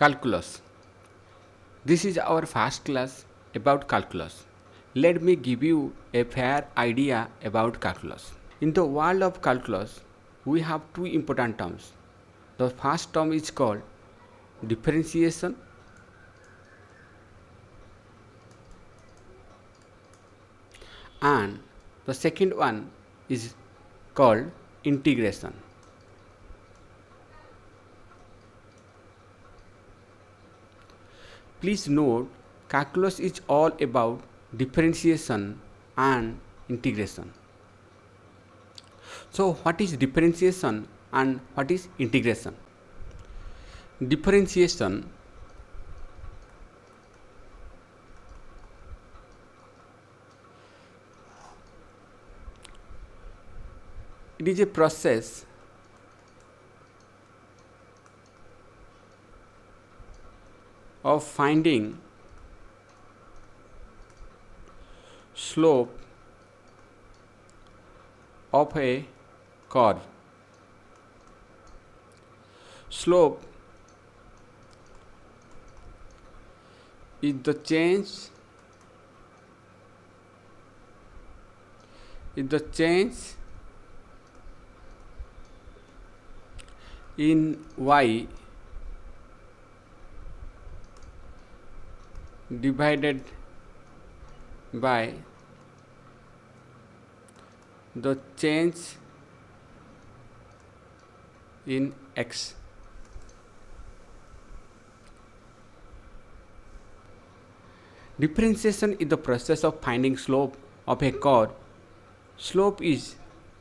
Calculus. This is our first class about calculus. Let me give you a fair idea about calculus. In the world of calculus, we have two important terms. The first term is called differentiation and the second one is called integration. Please note, calculus is all about differentiation and integration. So, what is differentiation and what is integration? Differentiation it is a process of finding slope of a curve. Slope is the change in y divided by the change in x. Differentiation is the process of finding slope of a curve. Slope is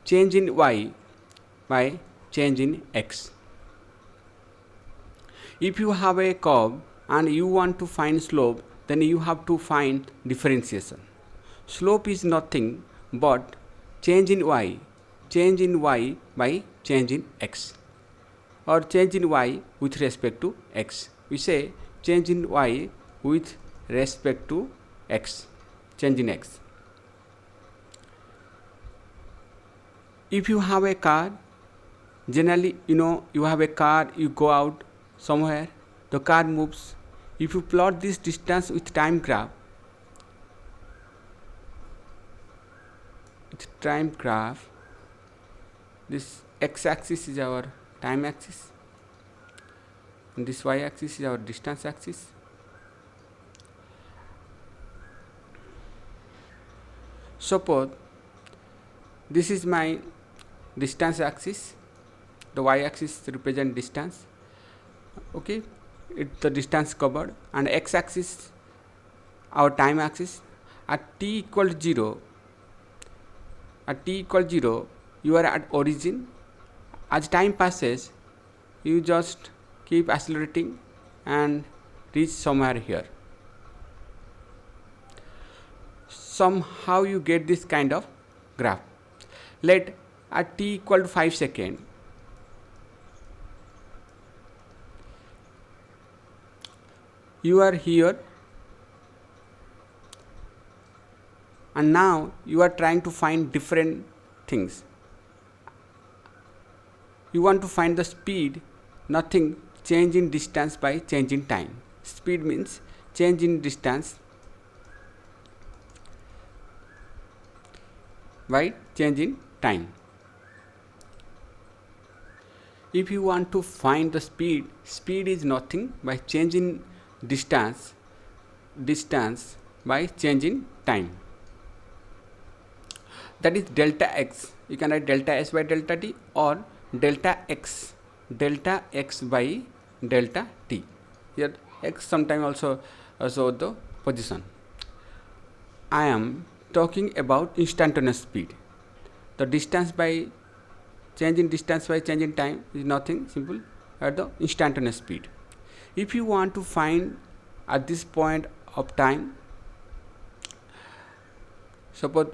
change in y by change in x. If you have a curve and you want to find slope, then you have to find differentiation. Slope is nothing but change in y by change in x, or change in y with respect to x. We say change in y with respect to x, change in x. If you have a car, generally you have a car, you go out somewhere, the car moves. If you plot this distance with time graph, this x-axis is our time axis and this y-axis is our distance axis. Suppose this is my distance axis, the y-axis represent distance, okay, it's the distance covered, and x-axis our time axis. At t equals 0, you are at origin. As time passes, you just keep accelerating and reach somewhere here. Somehow you get this kind of graph. Let at t equal to 5 seconds, you are here and now you are trying to find different things. You want to find the speed, nothing, change in distance by change in time. Speed means change in distance by change in time. If you want to find the speed is nothing by change in distance by change in time. That is delta x. You can write delta s by delta t or delta x by delta t. Here x sometimes also the position. I am talking about instantaneous speed. The distance by change in distance by change in time is nothing, simple, at the instantaneous speed. If you want to find at this point of time, suppose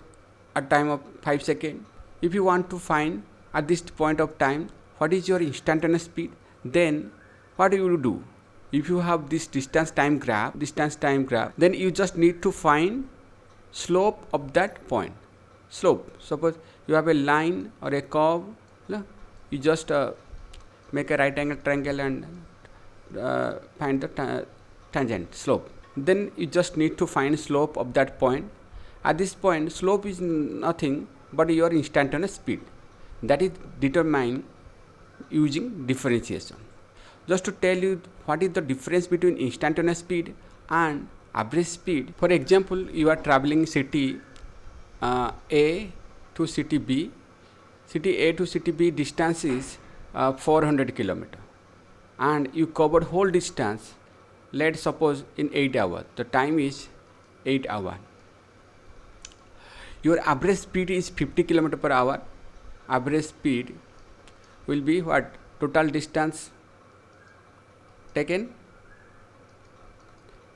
at time of 5 seconds, if you want to find at this point of time what is your instantaneous speed, then what you will do? If you have this distance time graph, then you just need to find slope of that point. Slope, suppose you have a line or a curve, you just make a right angle triangle and find the tangent slope. Then you just need to find slope of that point. At this point, slope is nothing but your instantaneous speed, that is determined using differentiation. Just to tell you what is the difference between instantaneous speed and average speed. For example, you are traveling city A to city B. City A to city B distance is 400 kilometer, and you covered whole distance, let's suppose in 8 hours. The time is 8 hours. Your average speed is 50 kilometer per hour. Average speed will be what? Total distance taken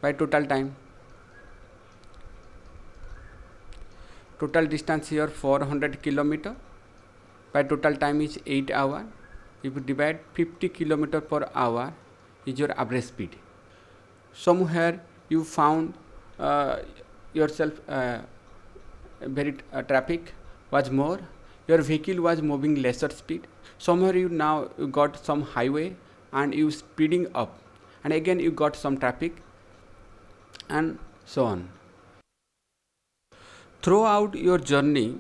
by total time. Total distance here 400 kilometer by total time is 8 hours. If you divide 50 kilometer per hour is your average speed. Somewhere you found yourself very traffic was more, your vehicle was moving lesser speed. Somewhere you got some highway and you speeding up, and again you got some traffic, and so on. Throughout your journey,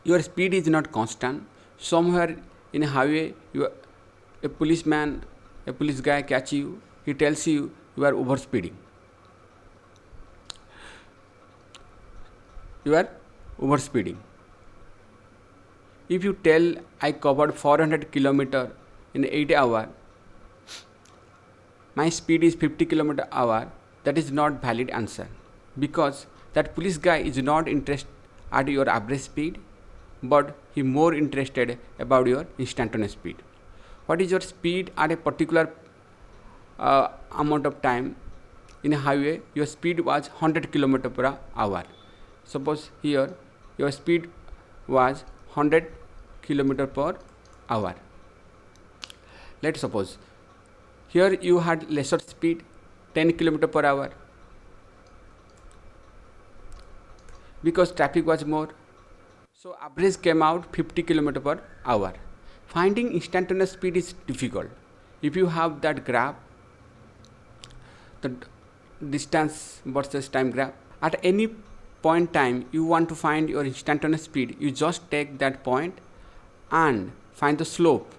your speed is not constant. Somewhere in a highway, a police guy catch you, he tells you you are overspeeding. You are overspeeding. If you tell I covered 400 kilometer in 8 hours, my speed is 50 kilometer per hour, that is not valid answer, because that police guy is not interested at your average speed, but he more interested about your instantaneous speed. What is your speed at a particular amount of time? In a highway, your speed was 100 kilometer per hour. Suppose here your speed was 100 kilometer per hour. Let's suppose here you had lesser speed, 10 kilometer per hour, because traffic was more. So average came out 50 kilometer per hour. Finding instantaneous speed is difficult. If you have that graph, the distance versus time graph, at any point time you want to find your instantaneous speed, you just take that point and find the slope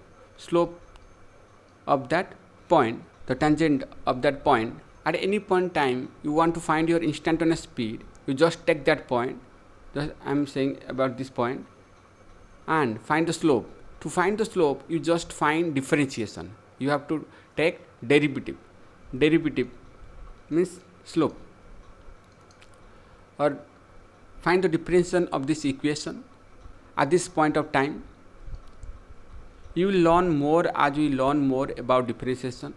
of that point, the tangent of that point. At any point time you want to find your instantaneous speed, you just take that point, I am saying about this point, and find the slope. To find the slope, you just find differentiation. You have to take derivative. Derivative means slope. Or find the differentiation of this equation at this point of time. You will learn more as we learn more about differentiation.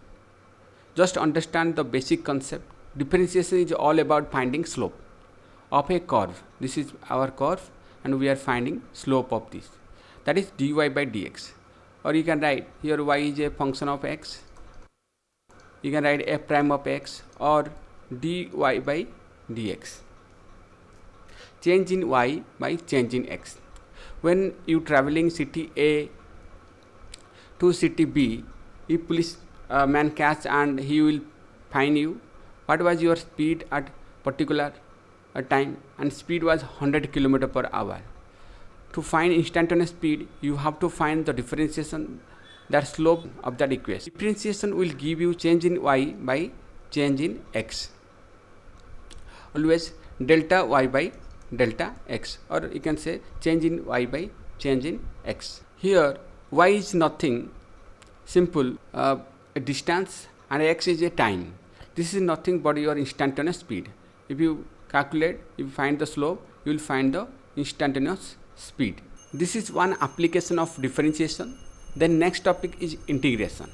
Just understand the basic concept. Differentiation is all about finding slope of a curve. This is our curve and we are finding slope of this. That is dy by dx. Or you can write here y is a function of x. You can write f prime of x or dy by dx. Change in y by change in x. When you traveling city A to city B, if police man catch and he will fine you, what was your speed at particular time, and speed was 100 km per hour. To find instantaneous speed, you have to find the differentiation, that slope of that equation. Differentiation will give you change in y by change in x. Always delta y by delta x, or you can say change in y by change in x. Here y is nothing, simple, a distance, and x is a time. This is nothing but your instantaneous speed. If you calculate, if you find the slope, you will find the instantaneous speed. This is one application of differentiation. Then next topic is integration.